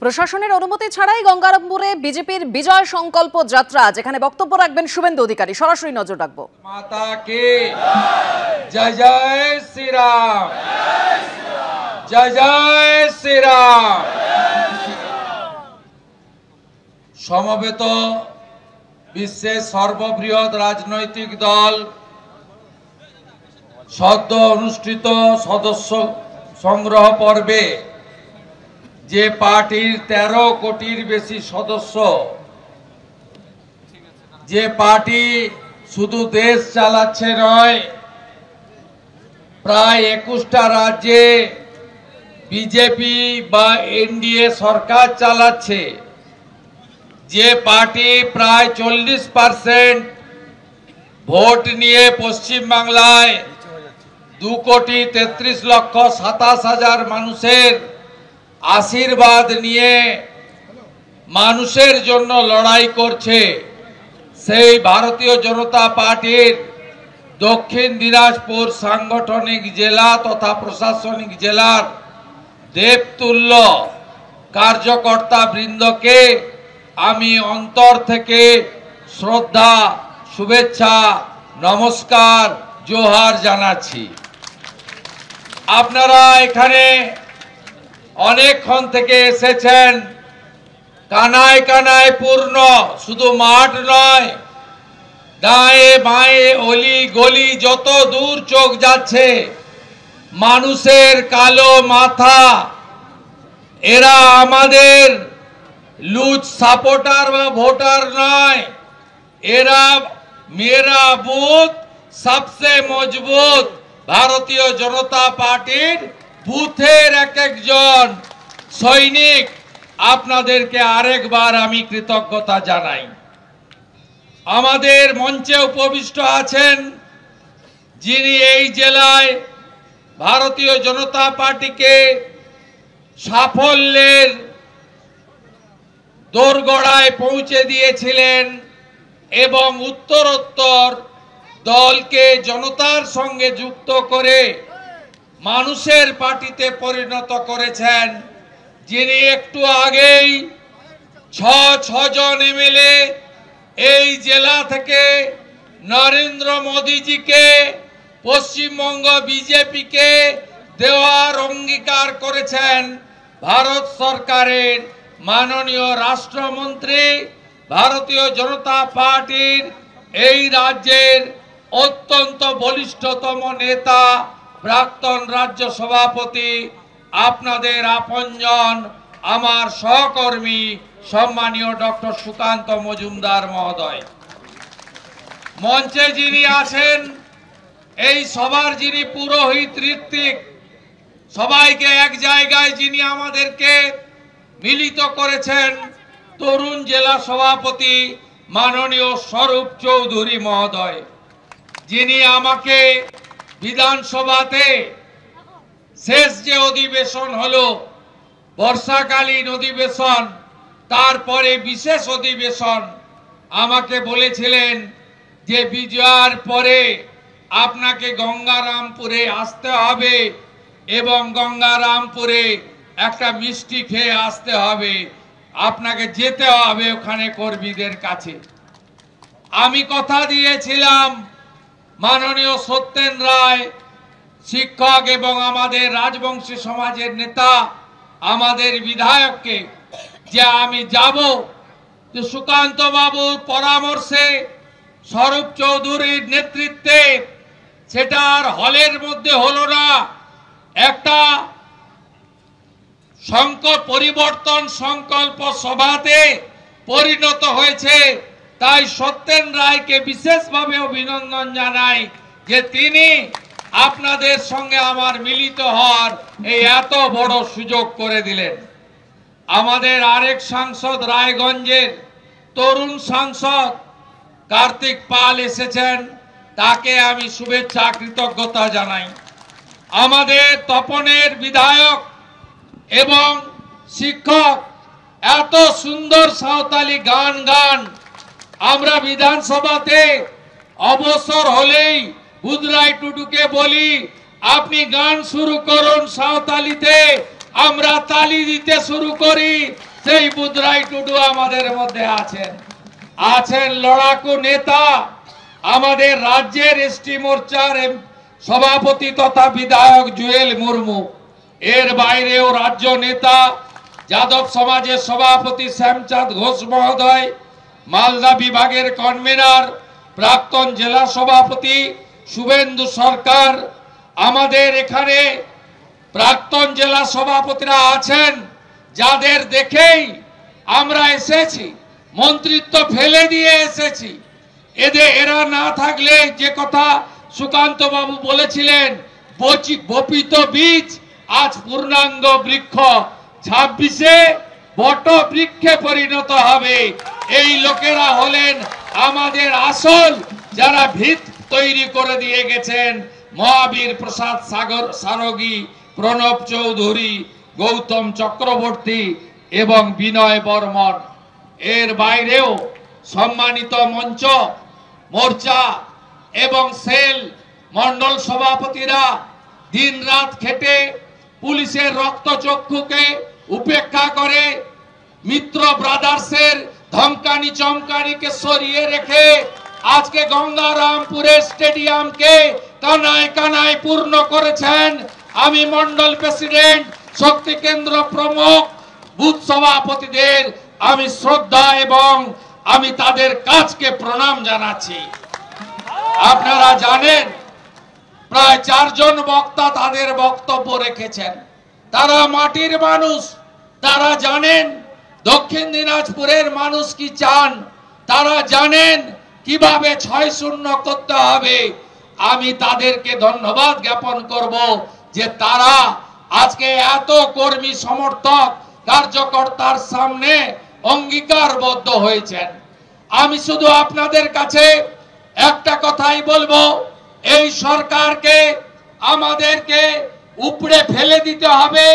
প্রশাসনের অনুমতি ছাড়াই গঙ্গারামপুরে বিজেপির বিজয় সংকল্প যাত্রা, যেখানে বক্তব্য রাখবেন শুভেন্দু অধিকারী। সরাসরি নজর রাখবো। মাতা কে জয় জয় শ্রীরাম, জয় জয় শ্রীরাম। সমবেত বিশ্বের সর্ববৃহৎ রাজনৈতিক দল সদ্য অনুষ্ঠিত সদস্য সংগ্রহ পর্বে যে পার্টির 13 কোটির বেশি সদস্য, যে পার্টি শুধু দেশ চালাচ্ছে নয়, প্রায় 21টা রাজ্যে বিজেপি বা এনডিএ সরকার চালাচ্ছে, যে পার্টি প্রায় 40% ভোট নিয়ে পশ্চিমবাংলায় 2,33,27,000 মানুষের আশীর্বাদ নিয়ে মানুষের জন্য লড়াই করছে, সেই ভারতীয় জনতা পার্টির দক্ষিণ দিনাজপুর সাংগঠনিক জেলা তথা প্রশাসনিক জেলার দেবতুল্য কার্যকর্তা বৃন্দকে আমি অন্তর থেকে শ্রদ্ধা, শুভেচ্ছা, নমস্কার, জোহার জানাচ্ছি। আপনারা এখানে অনেকক্ষণ থেকে এসেছেন, কানায় কানায় পূর্ণ, শুধু মাঠ নয়, ডায়ে বাঁয়ে অলি গলি যত দূর চোখ যাচ্ছে মানুষের কালো মাথা। এরা আমাদের লুজ সাপোর্টার বা ভোটার নয়, এরা মেরা বুথ সবচেয়ে মজবুত ভারতীয় জনতা পার্টির বুথের এক একজন সৈনিক। আপনাদেরকে আরেকবার আমি কৃতজ্ঞতা জানাই। আমাদের মঞ্চে উপবিষ্ট আছেন যিনি এই জেলায় ভারতীয় জনতা পার্টিকে সাফল্যের দোরগোড়ায় পৌঁছে দিয়েছিলেন এবং উত্তরোত্তর দলকে জনতার সঙ্গে যুক্ত করে মানুষের পার্টিতে পরিণত করেছেন, যিনি একটু আগেই 6 জন এমএলএ এই জেলা থেকে নরেন্দ্র মোদীজিকে, পশ্চিমবঙ্গ বিজেপিকে দেওয়ার অঙ্গীকার করেছেন। ভারত সরকারের মাননীয় রাষ্ট্রমন্ত্রী, ভারতীয় জনতা পার্টির এই রাজ্যের অত্যন্ত বলিষ্ঠতম নেতা, প্রাক্তন রাজ্য সভাপতি, আপনাদের আপনজন, আমার সহকর্মী সম্মানীয় ডক্টর সুকান্ত মজুমদার মহোদয়। মঞ্চে যিনি আছেন, এই সবার যিনি পুরোহিত ঋত্বিক, সবাইকে এক জায়গায় যিনি আমাদেরকে মিলিত করেছেন, তরুণ জেলা সভাপতি মাননীয় স্বরূপ চৌধুরী মহোদয়, যিনি আমাকে বিধানসভাতে শেষ যে অধিবেশন হলো, বর্ষাকালীন অধিবেশন, তারপরে বিশেষ অধিবেশন, আমাকে বলেছিলেন যে বিজয়ার পরে আপনাকে গঙ্গারামপুরে আসতে হবে এবং গঙ্গারামপুরে একটা মিষ্টি খেয়ে আসতে হবে, আপনাকে যেতে হবে ওখানে কর্মীদের কাছে। আমি কথা দিয়েছিলাম মাননীয় সত্যেন রায় শিক্ষক এবং আমাদের রাজবংশী সমাজের নেতা, আমাদের বিধায়ককে, যে আমি যাব, যে সুকান্ত বাবুর পরামর্শে, স্বরূপ চৌধুরীর নেতৃত্বে, সেটা আর হলের মধ্যে হলো না, একটা পরিবর্তন সংকল্প সভাতে পরিণত হয়েছে। তাই সত্যেন রায়কে বিশেষভাবে অভিনন্দন জানাই যে তিনি আপনাদের সঙ্গে আমার মিলিত হওয়ার এই এত বড় সুযোগ করে দিলেন। আমাদের আরেক সাংসদ, রায়গঞ্জের তরুণ সাংসদ কার্তিক পাল এসেছেন, তাকে আমি শুভেচ্ছা, কৃতজ্ঞতা জানাই। আমাদের তপনের বিধায়ক এবং শিক্ষক এত সুন্দর সাঁওতালি গান আমরা বিধানসভাতে অবসর হলেই বুধরাই টুডুকে বলি, আপনি গান শুরু করুন সাঁওতালিতে, আমরা তালি দিতে শুরু করি। সেই বুধরাই টুডু আমাদের মধ্যে আছেন। আছেন লড়াকু নেতা আমাদের রাজ্যের এসটি মোর্চার সভাপতি তথা বিধায়ক জুয়েল মুর্মু। এর বাইরেও রাজ্য নেতা যাদব সমাজের সভাপতি শ্যামচাঁদ ঘোষ মহোদয়, মালদা বিভাগের কনভেনার প্রাক্তন জেলা সভাপতি শুভেন্দু সরকার, আমাদের এখানে প্রাক্তন জেলা সভাপতিরা আছেন যাদের দেখেই আমরা এসেছি, মন্ত্রিত্ব ফেলে দিয়ে এসেছি। এরা না থাকলে যে কথা সুকান্ত বাবু বলেছিলেন, বপিত বীজ আজ পূর্ণাঙ্গ বৃক্ষ, 26-এ বট বৃক্ষে পরিণত হবে। এই লোকেরা হলেন আমাদের আসল, যারা ভিত তৈরি করে দিয়ে গেছেন মহাবীর প্রসাদ সারোগী, প্রণব চৌধুরী, গৌতম চক্রবর্তী এবং বিনয় বর্মন। এর বাইরেও সম্মানিত মঞ্চ, মোর্চা এবং সেল মন্ডল সভাপতিরা দিনরাত খেটে পুলিশের রক্তচক্ষুকে উপেক্ষা করে মিত্র ব্রাদার্সের ধমকানি চমকানিকে সরিয়ে রেখে আজকে গঙ্গারামপুরের স্টেডিয়ামকে কানায় কানায় পূর্ণ করেছেন। আমি মন্ডল প্রেসিডেন্ট, শক্তি কেন্দ্র প্রমুখ, বুথ সভাপতিদের আমি শ্রদ্ধা এবং আমি তাদের কাজকে প্রণাম জানাচ্ছি। আপনারা জানেন প্রায় 4 জন বক্তা তাদের বক্তব্য রেখেছেন। তারা মাটির মানুষ, তারা জানেন দক্ষিণ দিনাজপুরের মানুষ কি চান, তারা জানেন কিভাবে 6-0 করতে হবে। আমি তাদেরকে ধন্যবাদ জ্ঞাপন করব যে তারা আজকে এত কর্মী সমর্থক কার্যকর্তার সামনে অঙ্গীকারবদ্ধ হয়েছেন। আমি শুধু আপনাদের কাছে একটা কথাই বলবো, এই সরকারকে আমাদেরকে উপড়ে ফেলে দিতে হবে,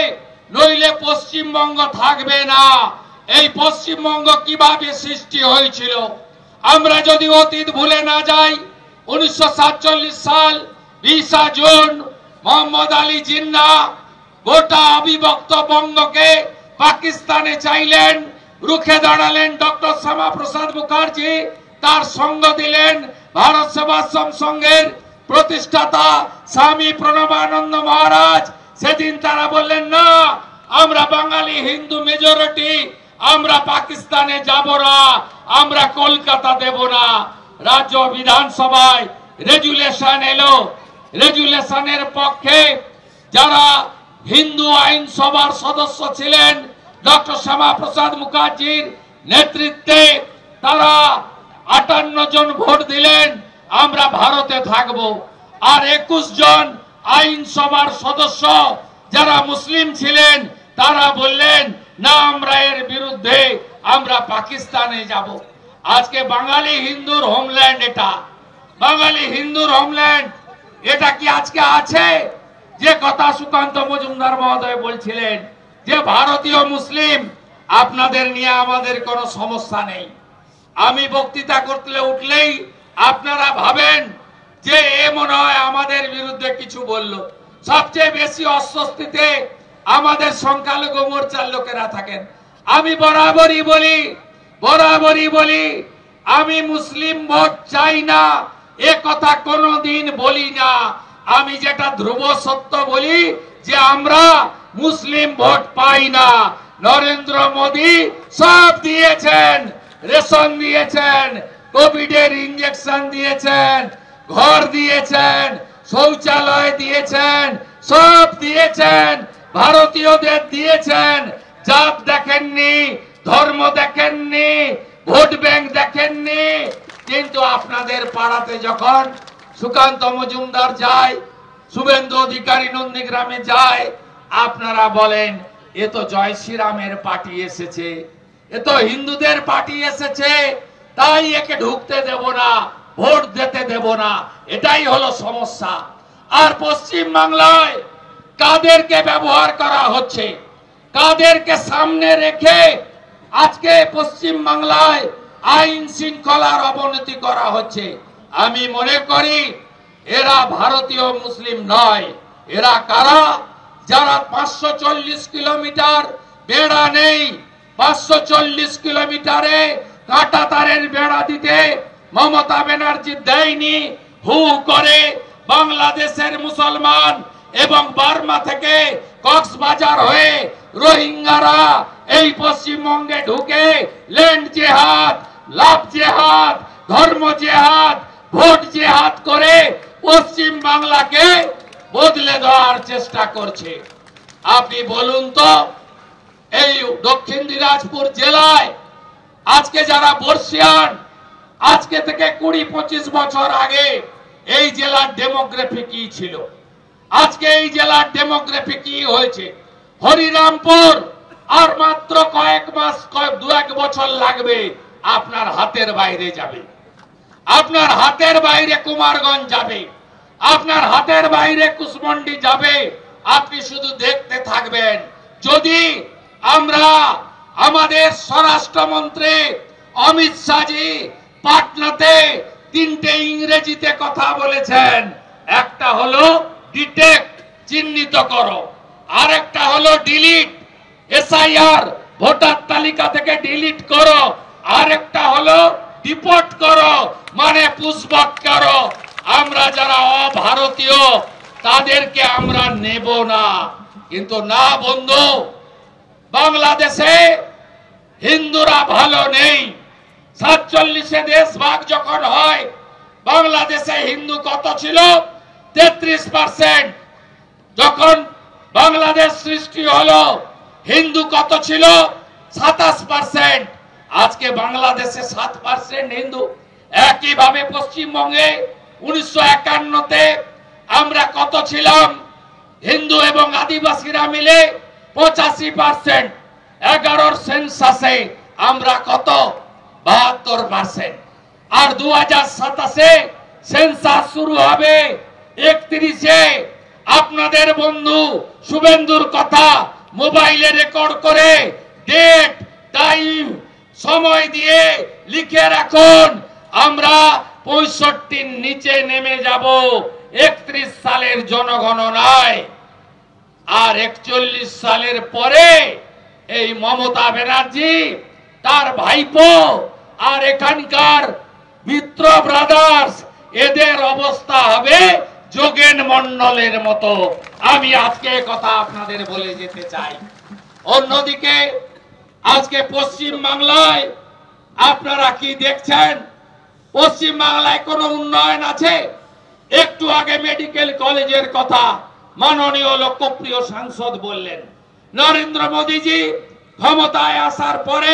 নইলে পশ্চিমবঙ্গ থাকবে না। এই পশ্চিমবঙ্গ কিভাবে সৃষ্টি হয়েছিল আমরা যদি অতীত ভুলে না যাই, 1947 সাল 20 জুন মোহাম্মদ আলী জিন্না গোটা অবিভক্ত বঙ্গকে পাকিস্তানে চাইলেন, রুখে দাঁড়ালেন ডক্টর শ্যামাপ্রসাদ মুখার্জি, তার সঙ্গ দিলেন ভারত সেবাশ্রম সংঘের প্রতিষ্ঠাতা স্বামী প্রণবানন্দ মহারাজ। সেদিন তারা বললেন না, আমরা বাঙালি হিন্দু মেজরিটি, আমরা পাকিস্তানে যাব না, আমরা কলকাতা দেব না। রাজ্য বিধানসভায় রেজুলেশন এলো, রেজুলেশনের পক্ষে যারা হিন্দু আইনসভার সদস্য ছিলেন ডক্টর শ্যামাপ্রসাদ মুখার্জির নেতৃত্বে, তারা 58 জন ভোট দিলেন আমরা ভারতে থাকব। আর 21 জন আইনসভার সদস্য যারা মুসলিম ছিলেন তারা বললেন না, আমরা এর বিরুদ্ধে, আমরা পাকিস্তানে যাব। আজকে বাঙালি হিন্দুর হোমল্যান্ড, এটা বাঙালি হিন্দুর হোমল্যান্ড, এটা কি আজকে আছে? যে কথা সুকান্ত মজুমদার মহোদয় বলছিলেন যে ভারতীয় মুসলিম, আপনাদের নিয়ে আমাদের কোনো সমস্যা নেই। আমি বক্তৃতা করতে উঠলেই আপনারা ভাবেন যে এ মনে হয় আমাদের বিরুদ্ধে কিছু বলল। সবচেয়ে বেশি অস্বস্তিতে আমাদের সংখ্যালঘু মোর্চার লোকেরা থাকেন। আমি বরাবরই বলি আমি মুসলিম ভোট চাই না, এ কথা কোনোদিন বলি না। আমি যেটা ধ্রুব সত্য বলি যে আমরা মুসলিম ভোট পাই না। নরেন্দ্র মোদী সব দিয়েছেন, রেশন দিয়েছেন, কোভিডের ইঞ্জেকশন দিয়েছেন, ঘর দিয়েছেন, শৌচালয় দিয়েছেন, সব দিয়েছেন, ভারতীয়দের দিয়েছেন। জাত দেখেননি, ধর্ম দেখেননি, ভোট ব্যাংক দেখেননি। কিন্তু আপনাদের পাড়াতে যখন সুকান্ত মজুমদার যায়, শুভেন্দু অধিকারী নন্দীগ্রামে যায়, আপনারা বলেন এ তো জয় শ্রীরামের পার্টি এসেছে, এ তো হিন্দুদের পার্টি এসেছে, তাই একে ঢুকতে দেব না, ভোট দিতে দেব না। এটাই হলো সমস্যা। আর পশ্চিম বাংলায় কাদেরকে ব্যবহার করা হচ্ছে, কাদেরকে সামনে রেখে আজকে পশ্চিম বাংলায় আইন শৃঙ্খলার অবনতি করা হচ্ছে। আমি মনে করি এরা ভারতীয় মুসলিম নয়। এরা কারা? যারা 540 কিলোমিটার বেড়া নেই, 540 কিলোমিটারে কাঁটা তারের বেড়া দিতে মমতা ব্যানার্জি দেয়নি। হু করে বাংলাদেশের মুসলমান এবং বার্মা থেকে কক্সবাজার হয়ে রোহিঙ্গারা এই পশ্চিমবঙ্গে ঢুকে ল্যান্ড জেহাদ, লাভ জেহাদ, ধর্ম জেহাদ, ভোট জেহাদ করে পশ্চিম বাংলাকে বদলে দেওয়ার চেষ্টা করছে। আপনি বলুন তো, এই দক্ষিণ দিনাজপুর জেলায় আজকে যারা বর্ষিয়ান, আজকে থেকে 20-25 বছর আগে এই জেলার ডেমোগ্রাফি কি ছিল, আজকে এই জেলার ডেমোগ্রাফি কি হয়েছে। হরিরামপুর আর মাত্র কয়েক মাস, 2-1 বছর লাগবে, আপনার হাতের বাইরে যাবে। আপনার হাতের বাইরে কুমারগঞ্জ যাবে, আপনার হাতের বাইরে কুশমন্ডি যাবে। আপনি শুধু দেখতে থাকবেন। যদি আমরা আমাদের স্বরাষ্ট্রমন্ত্রী অমিত শাহজি পাটনাতে 3টে ইংরেজিতে কথা বলেছেন। একটা হলো ডিটেক্ট, চিহ্নিত করো, আরেকটা হলো ডিলিট, এসআইআর ভোটার তালিকা থেকে ডিলিট করো, আরেকটা হলো ডিপোর্ট করো, মানে পুশব্যাক করো। আমরা যারা অভারতীয় তাদেরকে আমরা নেব না। কিন্তু না বন্ধু, বাংলাদেশে হিন্দুরা ভালো নেই। 47-এ দেশ ভাগ যখন হয়, বাংলাদেশে হিন্দু কত ছিল? 33%। যখন বাংলাদেশ সৃষ্টি হলো, হিন্দু কত ছিল? 27%। আজকে বাংলাদেশে 7% হিন্দু। একইভাবে পশ্চিমবঙ্গে 1951-তে আমরা কত ছিলাম? হিন্দু এবং আদিবাসীরা মিলে 85%। 11-র সেন্সাসে আমরা কত? 72%। আর 2027-এ সেন্সাস শুরু হবে 31-এ। আপনাদের বন্ধু শুভেন্দুর কথা মোবাইলে রেকর্ড করে ডেট, টাইম, সময় দিয়ে লিখে রাখুন। আমরা 65-র নিচে নেমে যাব 31 সালের জনগণনায়। আর 41 সালের পরে এই মমতা ব্যানার্জি, তার ভাইপো আর এখানকার মিত্র ব্রাদার্স, এদের অবস্থা হবে যোগেন মন্ডলের মতো। আমি আজকে কথা আপনাদের বলে যেতে চাই। অন্যদিকে আজকে পশ্চিম বাংলায় আপনারা কি দেখছেন? পশ্চিম বাংলায় কোনো উন্নয়ন আছে? একটু আগে মেডিকেল কলেজের কথা মাননীয় লোকপ্রিয় সাংসদ বললেন। নরেন্দ্র মোদীজি ক্ষমতায় আসার পরে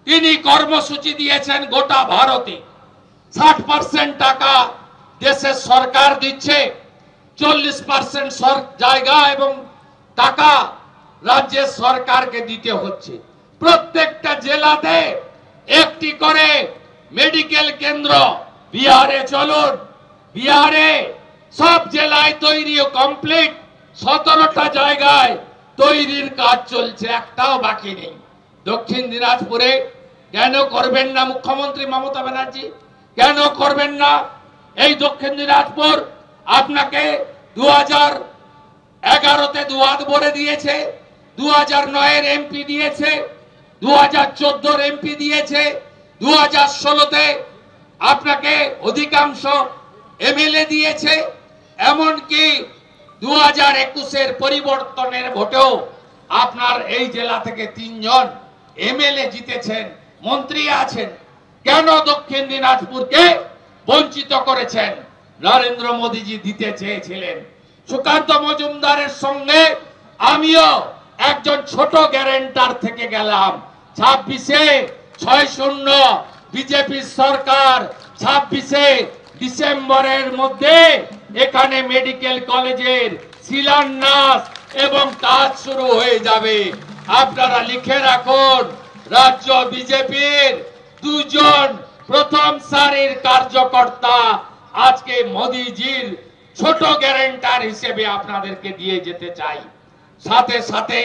তিনি কর্মসূচি দিয়েছেন গোটা ভারতে। 60% টাকা দেশের সরকার দিচ্ছে, 40% জায়গা এবং টাকা রাজ্যের সরকারকে দিতে হচ্ছে। প্রত্যেকটা জেলাতে একটি করে মেডিকেল কেন্দ্র। বিহারে চলুন, বিহারে সব জেলায় তৈরি কমপ্লিট। 17টা জায়গায় তৈরির কাজ চলছে, একটাও বাকি নেই। দক্ষিণ দিনাজপুরে কেন করবেন না মুখ্যমন্ত্রী মমতা ব্যানার্জি? কেন করবেন না? এই দক্ষিণ দিনাজপুর আপনাকে 2011-তে দুয়াত ভরে দিয়েছে, 2009-এর এমপি দিয়েছে, 2014-র এমপি দিয়েছে, 2016-তে আপনাকে অধিকাংশ এমএলএ দিয়েছে, এমনকি 2021-এর পরিবর্তনের ভোটেও আপনার এই জেলা থেকে 3 জন এমএলএ জিতেছেন, মন্ত্রী আছেন। কেন দক্ষিণ দিনাজপুরকে বঞ্চিত করেছেন? নরেন্দ্র মোদীজি দিতে চেয়েছিলেন। সুকান্ত মজুমদারের সঙ্গে আমিও একজন ছোট গ্যারেন্টার থেকে গেলাম। 26-এ 6-0 বিজেপি সরকার 26-এ ডিসেম্বরের মধ্যে এখানে মেডিকেল কলেজের শিলান্যাস এবং কাজ শুরু হয়ে যাবে। আপনারা লিখে রাখুন, রাজ্য বিজেপির 2 জন প্রথম সারির কার্যকর্তা আজকে মোদীজির ছোট গ্যারেন্টার হিসেবে আপনাদেরকে দিয়ে যেতে চাই। সাথে সাথে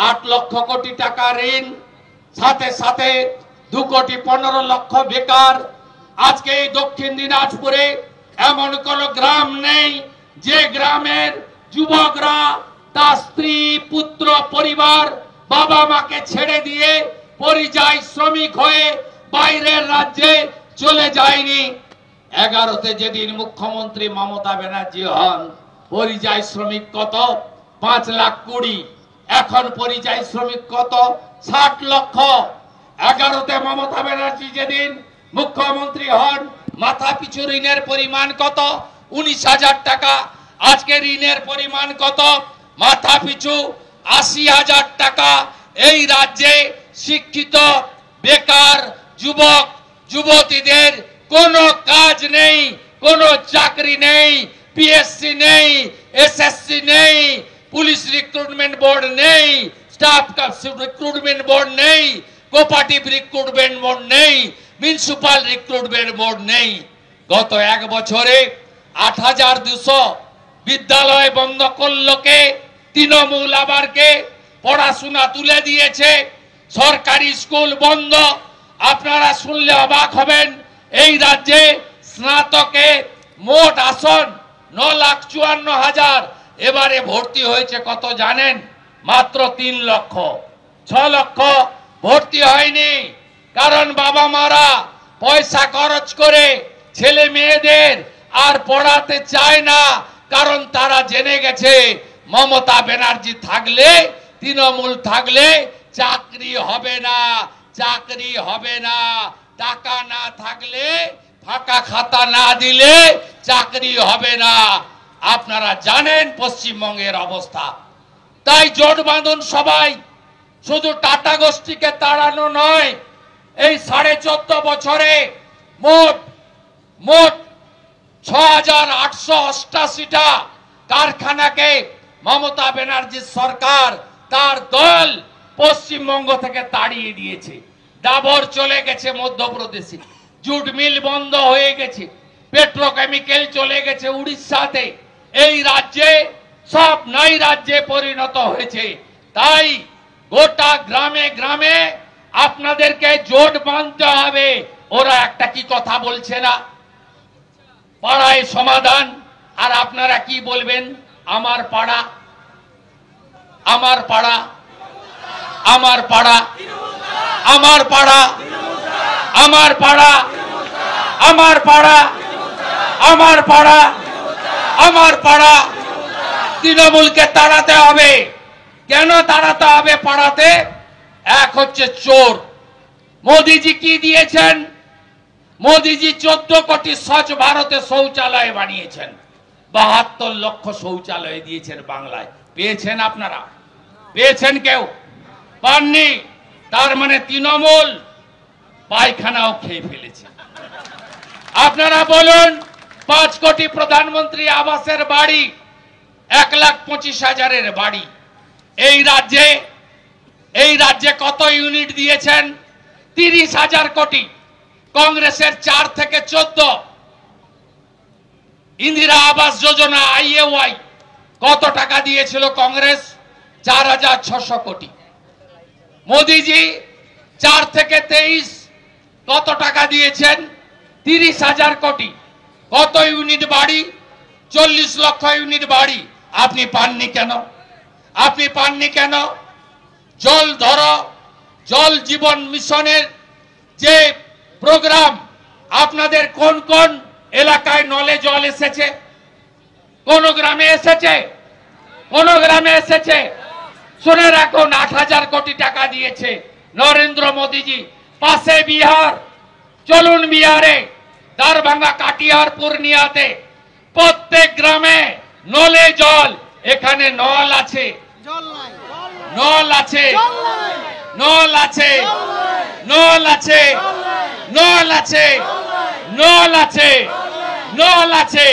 8 লক্ষ কোটি টাকা ঋণ, সাথে সাথে 2 কোটি 15 লক্ষ বেকার। আজকে এই দক্ষিণ দিনাজপুরে এমন কোন গ্রাম নেই যে গ্রামের যুবকরা তার স্ত্রী, পুত্র, পরিবার বাবা মাকে ছেড়ে দিয়ে পরিযায়ী শ্রমিক হয়ে বাইরের রাজ্যে চলে যায়নি। 11তে যেদিন মুখ্যমন্ত্রী মমতা ব্যানার্জি হন, পরিযায়ী শ্রমিক কত? 5,20,000। এখন পরিযায়ী শ্রমিক কত? 60 লক্ষ। 11তে মমতা ব্যানার্জি যেদিন মুখ্যমন্ত্রী হন, মাথা পিছু ঋণের পরিমাণ কত? 19,000 টাকা। আজকে ঋণের পরিমাণ কত? মাথা পিছু 80,000 টাকা। এই রাজ্যে শিক্ষিত বেকার যুবক যুবতীদের কোনো কাজ নেই, কোনো চাকরি নেই, পিএসসি নেই, এসএসসি নেই, পুলিশ রিক্রুটমেন্ট বোর্ড নেই, স্টাফ রিক্রুটমেন্ট বোর্ড নেই, কোঅপারেটিভ রিক্রুটমেন্ট বোর্ড নেই, মিউনিসিপাল রিক্রুটমেন্ট বোর্ড নেই। গত 1 বছরে 8,200 বিদ্যালয় বন্ধ করল কে? তৃণমূল। আবার কে? পড়াশোনা তুলে দিয়েছে, সরকারি স্কুল বন্ধ। আপনারা শুনলে অবাক হবেন, এই রাজ্যে স্নাতকে মোট আসন 9,54,000। এবারে ভর্তি হয়েছে কত জানেন? মাত্র 3 লক্ষ। 6 লক্ষ ভর্তি হয়নি, কারণ বাবা মারা পয়সা খরচ করে ছেলে মেয়েদের আর পড়াতে চায় না, কারণ তারা জেনে গেছে মমতা ব্যানার্জি থাকলে, তৃণমূল থাকলে চাকরি হবে না, চাকরি হবে না। টাকা না থাকলে, ফাঁকা খাতা না দিলে চাকরি হবে না। আপনারা জানেন পশ্চিমবঙ্গের অবস্থা। তাই জোট বাঁধুন সবাই। শুধু টাটা গোষ্ঠীকে তাড়ানো নয়, এই 14.5 বছরে মোট 6,888টা কারখানাকে মমতা ব্যানার্জির সরকার, তার দল পশ্চিমবঙ্গ থেকে তাড়িয়ে দিয়েছে। ডাবর চলে গেছে মধ্যপ্রদেশে, জুট মিল বন্ধ হয়ে গেছে, পেট্রোকেমিক্যাল চলে গেছে উড়িষ্যাতে। এই রাজ্যে সব নাই রাজ্যে পরিণত হয়েছে। তাই গোটা গ্রামে গ্রামে আপনাদেরকে জোট বাঁধতে হবে। ওরা একটা কি কথা বলছে না, পাড়ায় সমাধান। আর আপনারা কি বলবেন? আমার পাড়া, আমার পাড়া, আমার পাড়া, আমার পাড়া, আমার পাড়া, আমার পাড়া, আমার পাড়া, আমার পাড়া। তৃণমূলকে তাড়াতে হবে। কেন তাড়াতে হবে পাড়াতে? এক হচ্ছে চোর। মোদিজি কি দিয়েছেন? মোদিজি 14 কোটি স্বচ্ছ ভারতে শৌচালয় বানিয়েছেন। 72 লক্ষ শৌচালয় দিয়েছেন বাংলায়। পেয়েছেন আপনারা? পেয়েছেন কেউ? পাননি। তার মানে তৃণমূল পায়খানাও খেয়ে ফেলেছে। আপনারা বলুন, 5 কোটি প্রধানমন্ত্রী আবাসের বাড়ি, 1,25,000-এর বাড়ি। এই রাজ্যে কত ইউনিট দিয়েছেন? 30,000 কোটি। কংগ্রেসের 4 থেকে 14। ইন্দিরা আবাস যোজনা IAY কত টাকা দিয়েছিল কংগ্রেস? 4,600 কোটি। মোদিজি 4 থেকে 23 কত টাকা দিয়েছেন? 30,000 কোটি। কত ইউনিট বাড়ি? 40 লক্ষ ইউনিট বাড়ি। আপনি পাননি কেন? আপনি পাননি কেন? জল ধরো, জল জীবন মিশনের যে প্রোগ্রাম, আপনাদের কোন কোন এলাকায় নলে জল এসেছে? কোন গ্রামে এসেছে? কোন গ্রামে এসেছে? শুনে রাখুন, 8,000 কোটি টাকা দিয়েছে নরেন্দ্র মোদীজি। পাশে বিহার, চলুন বিহারে, দারভাঙ্গা, কাটিহার, পূর্ণিয়াতে প্রত্যেক গ্রামে নলে জল। এখানে নল আছে, নল আছে, নল আছে, নল আছে, নল আছে, নল আছে, নল আছে।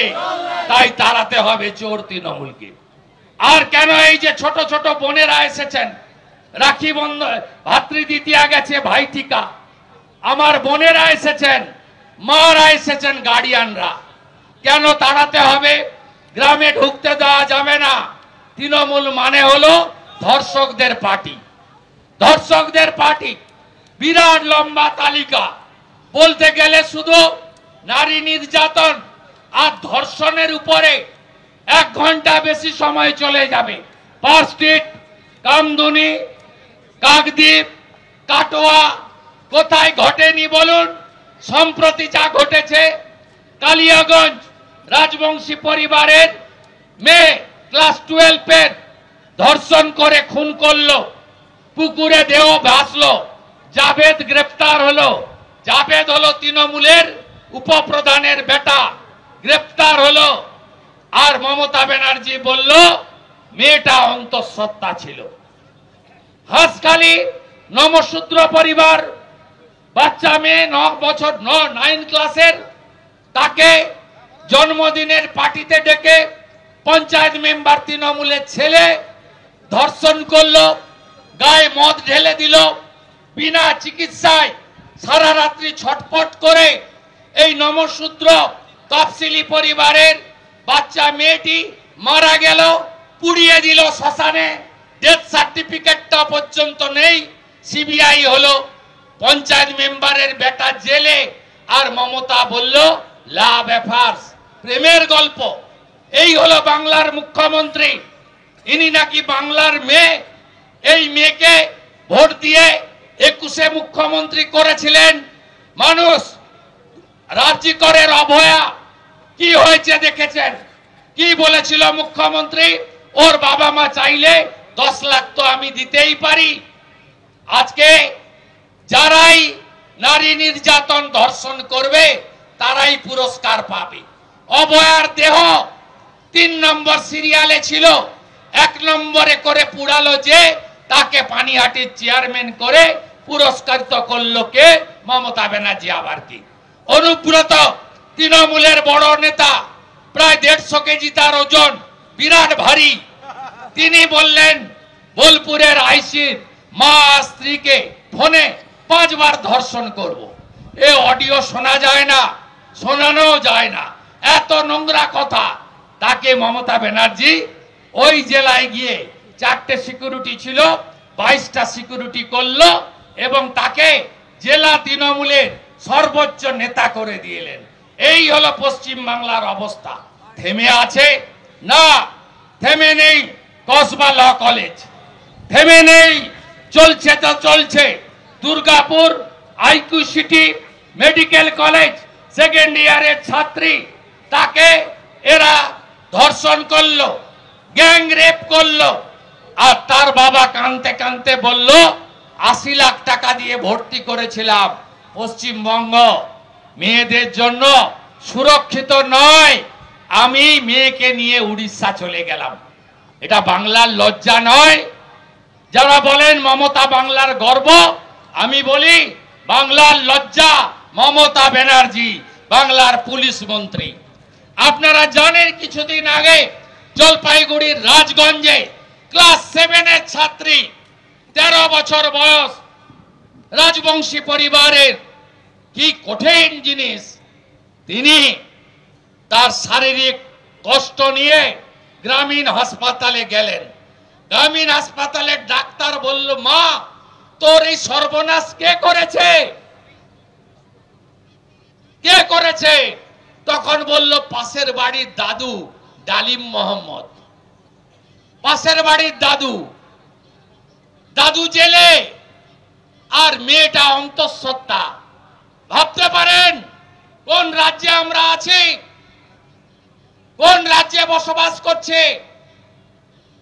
তাই তাড়াতে হবে চোর তৃণমূলকে। আর কেন? এই যে ছোট ছোট বোনেরা এসেছেন, রাখি বন্ধন, ভাতৃদ্বিতীয়া গেছে, ভাইটিকা, আমার বোনেরা এসেছেন, মারা এসেছেন, গার্ডিয়ানরা। কেন তাড়াতে হবে? গ্রামে ঢুকতে দেওয়া যাবে না। তৃণমূল মানে হলো ধর্ষকদের পার্টি, ধর্ষকদের পার্টি। বিরাট লম্বা তালিকা, বলতে গেলে শুধু নারী নির্যাতন আর ধর্ষণের উপরে 1 ঘন্টা বেশি সময় চলে যাবে। পার্ক স্ট্রিট, কামদুনি, কাকদ্বীপ, কাটোয়া কোথায় ঘটেনি বলুন? সম্প্রতি যা ঘটেছে, কালিয়াগঞ্জ রাজবংশী পরিবারের মেয়ে ক্লাস 12-এর ধর্ষণ করে খুন করলো, পুকুরে দেহ ভাসলো, জাভেদ গ্রেপ্তার হলো। জাভেদ হলো তৃণমূলের উপপ্রধানের বেটা, গ্রেপ্তার হলো। আর মমতা ব্যানার্জি বলল মেয়েটা অন্তঃসত্ত্বা ছিল। হাঁসখালি নমশূদ্র পরিবার, বাচ্চা মেয়ে 9 বছর 9 ক্লাসের, তাকে জন্মদিনের পার্টিতে ডেকে পঞ্চায়েত মেম্বার তৃণমূলের ছেলে ধর্ষণ করলো, গায়ে মদ ঢেলে দিল, বিনা চিকিৎসায় সারা রাত্রি ছটফট করে এই নমশূদ্র তফসিলি পরিবারের বাচ্চা মেয়েটি মারা গেল, পুড়িয়ে দিল শ্মশানে। ডেথ সার্টিফিকেটটা পর্যন্ত নেই। সিবিআই হলো, পঞ্চায়েত মেম্বারের বেটা জেলে, আর মমতা বলল লাভ অ্যাফেয়ার্স, প্রেমের গল্প। এই হলো বাংলার মুখ্যমন্ত্রী। ইনি নাকি বাংলার মেয়ে। এই মেয়েকে ভোট দিয়ে 21-এ মুখ্যমন্ত্রী করেছিলেন মানুষ। রাজ্যকরের অভয়া কি হয়েছে দেখেছেন? কি বলেছিল মুখ্যমন্ত্রী? ওর বাবা মা চাইলে 10 লাখ তো আমি দিতেই পারি। আজকে যারাই নারী নির্যাতন ধর্ষণ করবে তারাই পুরস্কার পাবে। অভয়ার দেহ 3 নম্বর সিরিয়ালে ছিল, 1 নম্বরে করে পুড়ালো যে, তাকে পানিহাটির চেয়ারম্যান করে পুরস্কৃত করলো কে? মমতা ব্যানার্জি। আবার কি অনুব্রত, তৃণমূলের বড় নেতা, প্রায় 150 কেজি তার ওজন, বিরাট ভারী। তিনি বললেন বোলপুরের আইসির মা স্ত্রীকে ফোনে 5 বার ধর্ষণ করব। এ অডিও শোনা যায় না, শোনানো যায় না, এত নোংরা কথা। তাকে মমতা ব্যানার্জি ওই জেলায় গিয়ে 4টে সিকিউরিটি ছিল, 22টা সিকিউরিটি করলো এবং তাকে জেলা তৃণমূলের সর্বোচ্চ নেতা করে দিলেন। এই হলো পশ্চিম বাংলার অবস্থা। থেমে আছে না, থেমে নেই। কসবা ল কলেজ থেমে নেই, চলছে তো চলছে। Durgapur IQ city medical college second ইয়ারের ছাত্রী, তাকে এরা ধর্ষণ করলো, গ্যাং রেপ করলো। আর তার বাবা কাঁদতে কাঁদতে বলল 80 লাখ টাকা দিয়ে ভর্তি করেছিলাম। পশ্চিমবঙ্গ মেয়েদের জন্য সুরক্ষিত নয়। আমি মেয়েকে নিয়ে উড়িষ্যা চলে গেলাম। এটা বাংলার লজ্জা নয়? যারা বলেন মমতা বাংলার গর্ব, আমি বলি বাংলার লজ্জা মমতা ব্যানার্জি, বাংলার পুলিশ মন্ত্রী। আপনারা জানেন কিছুদিন আগে জলপাইগুড়ির রাজগঞ্জে ক্লাস 7-এর ছাত্রী, 13 বছর বয়স, রাজবংশী পরিবারের, কি কঠিন জিনিস। তিনি তার শারীরিক কষ্ট নিয়ে গ্রামীণ হাসপাতালে গেলেন। গ্রামীণ হাসপাতালের ডাক্তার বলল, মা তোর এই সর্বনাশ কে করেছে? কে করেছে? তখন বলল পাশের বাড়ির দাদু ডালিম মোহাম্মদ। পাশের বাড়ির দাদু, দাদু জেলে আর মেয়েটা অন্তঃসত্ত্বা। ভাবতে পারেন কোন রাজ্যে আমরা আছি, কোন রাজ্যে বসবাস করছে।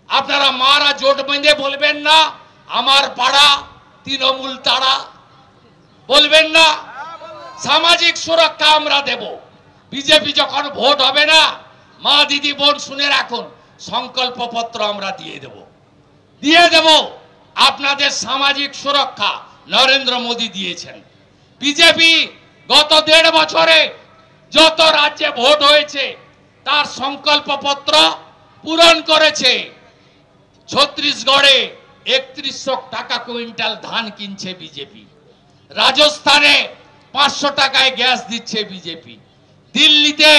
আপনারা মারা জোট বেঁধে বলবেন না আমার পাড়া তৃণমূল তারা, বলবেন না সামাজিক সুরক্ষা আমরা দেব। বিজেপি যখন ভোট হবে না, মা দিদি বোন শুনে রাখুন, সংকল্পপত্র আমরা দিয়ে দেব। আপনাদের সামাজিক সুরক্ষা নরেন্দ্র মোদী দিয়েছেন। বিজেপি গত 1.5 বছরে যত রাজ্যে ভোট হয়েছে তার সংকল্পপত্র পূরণ করেছে। ছত্তিশগড়ে 3100 টাকা কুইন্টাল ধান কিনছে বিজেপি। রাজস্থানে 500 টাকায় গ্যাস দিচ্ছে বিজেপি। দিল্লিতে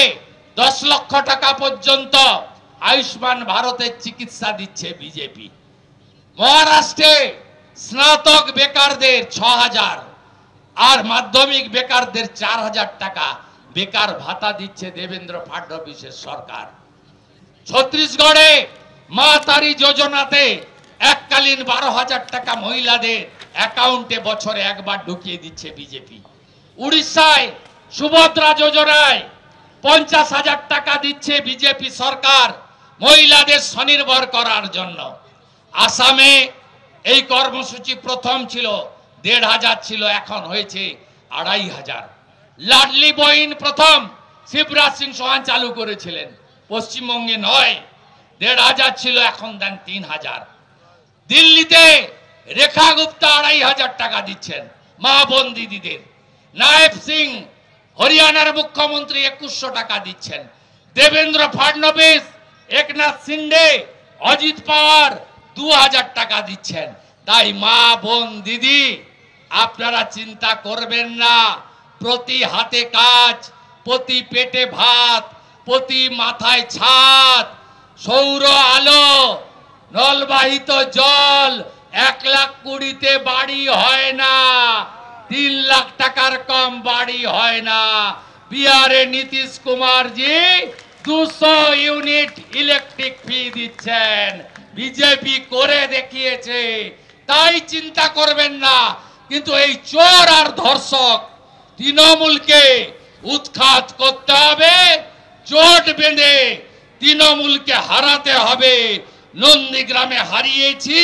10 লক্ষ টাকা পর্যন্ত আয়ুষ্মান ভারতের চিকিৎসা দিচ্ছে বিজেপি। মহারাষ্ট্রে স্নাতক বেকারদের 6000 আর মাধ্যমিক বেকারদের 4000 টাকা বেকার ভাতা দিচ্ছে দেবেন্দ্র ফাডনবিসের সরকার। ছত্তিশগড়ে মা তারি যোজনাতে এককালীন 12,000 টাকা মহিলাদের অ্যাকাউন্টে বছরে একবার ঢুকিয়ে দিচ্ছে বিজেপি। উড়িষ্যায় সুভদ্রা যোজনায় 50,000 টাকা দিচ্ছে বিজেপি সরকার মহিলাদের স্বনির্ভর করার জন্য। আসামে এই কর্মসূচি প্রথম ছিল 1,500 ছিল, এখন হয়েছে 2,500। লাডলি বহিন প্রথম শিবরাজ সিং চৌহান চালু করেছিলেন, পশ্চিমবঙ্গে নয়, 1,500 ছিল, এখন দেন 3,000। দিল্লিতে রেখা গুপ্তা 2,500 টাকা দিচ্ছেন মা বোন দিদিদের। নায়েব সিং হরিয়ানার মুখ্যমন্ত্রী 2,100 টাকা দিচ্ছেন। দেবেন্দ্র ফডনবিস, একনাথ শিন্ডে, অজিত পাওয়ার 2,000 টাকা দিচ্ছেন। তাই মা বোন দিদি আপনারা চিন্তা করবেন না, প্রতি হাতে কাজ, প্রতি পেটে ভাত, প্রতি মাথায় ছাদ, সৌর আলো, নলবাহিত জল। 1,20,000-তে বাড়ি হয় না, 3 লাখ টাকার কম বাড়ি হয় না। বিহারে নীতিশ কুমার জি 200 ইউনিট ইলেকট্রিক ফি দিচ্ছেন, বিজেপি করে দেখিয়েছে। তাই চিন্তা করবেন না। কিন্তু এই চোর আর ধর্ষক তৃণমূলকে উৎখাত করতে হবে, জোট বেঁধে তৃণমূলকে হারাতে হবে। নন্দীগ্রামে হারিয়েছি,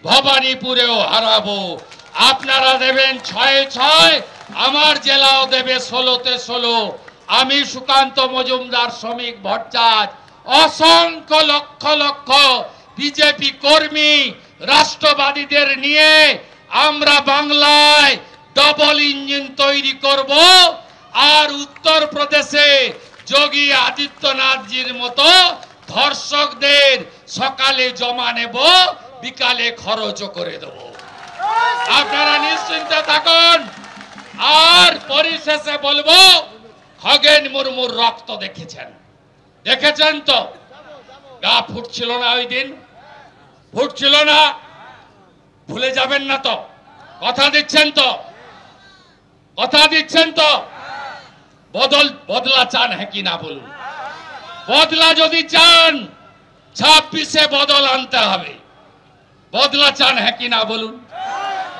ভবানীপুরেও হারাবো। আপনারা দেবেন 6-6, আমার জেলাও দেবে 16-তে 16। আমি সুকান্ত মজুমদার, শ্রমিক ভট্টাচার্য, অসংখ্য লক্ষ লক্ষ বিজেপি কর্মী, রাষ্ট্রবাদীদের নিয়ে আমরা বাংলায় ডবল ইঞ্জিন তৈরি করব। আর উত্তরপ্রদেশে যোগী আদিত্যনাথজির মতো ধর্ষকদের সকালে জমা নেব, বিকালে খরচ করে দেব। আপনারা নিশ্চিন্ত থাকুন। আর পরিশেষে বলবো, খগেন মুর্মুর রক্ত দেখেছেন, দেখেছেন তো? গা ফুটছিল না ওই দিন? ফুটছিল না? ভুলে যাবেন না তো? কথা দিচ্ছেন তো? কথা দিচ্ছেন তো? বদলা চান হ্যাঁ কি না বলুন? বদলা যদি চান 26-এ বদল আনতে হবে। বদলা চান হ্যাঁ কি না বলুন?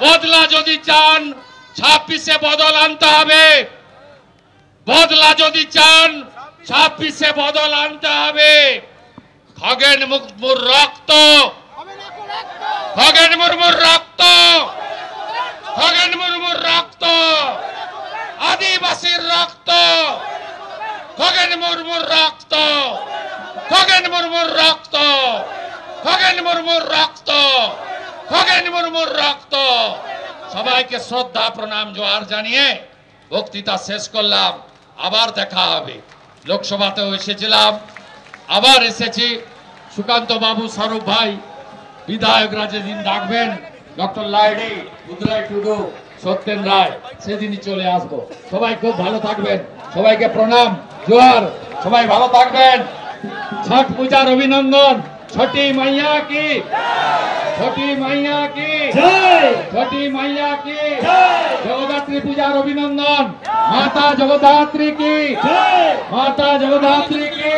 বদলা যদি চান 26-এ বদল আনতে হবে। বদলা যদি চান 26-এ বদল আনতে হবে। খগেন মুর্মুর রক্ত, খগেন মুর্মুর রক্ত, খগেন মুর্মুর রক্ত, আদিবাসীর রক্ত, খগেন মুর্মুর রক্ত, খগেন মুর্মুর রক্ত, খগেন মুর্মুর রক্ত, খগেন মুর্মুর রক্ত। সবাইকে শ্রদ্ধা প্রণাম জোহার জানিয়ে বক্তৃতা শেষ করলাম। আবার দেখা হবে। লোকসভাতেও এসেছিলাম, আবার এসেছি। সুকান্ত বাবু, স্বরূপ ভাই, বিধায়করা যেদিন ডাকবেন, ডক্টর লাইডি, উদয় টুডু, সত্যেন রায়, সেদিনই চলে আসবো। সবাই খুব ভালো থাকবেন, সবাইকে প্রণাম জোহার, সবাই ভালো থাকবেন। ছট পূজার অভিনন্দন। ছটি মাইয়া কি, ছটি মাইয়া কি, ছটি মাইয়া কি, জগদ্ধাত্রী পূজার অভিনন্দন। মাতা জগদ্ধাত্রী কি, মাতা জগদ্ধাত্রী কি।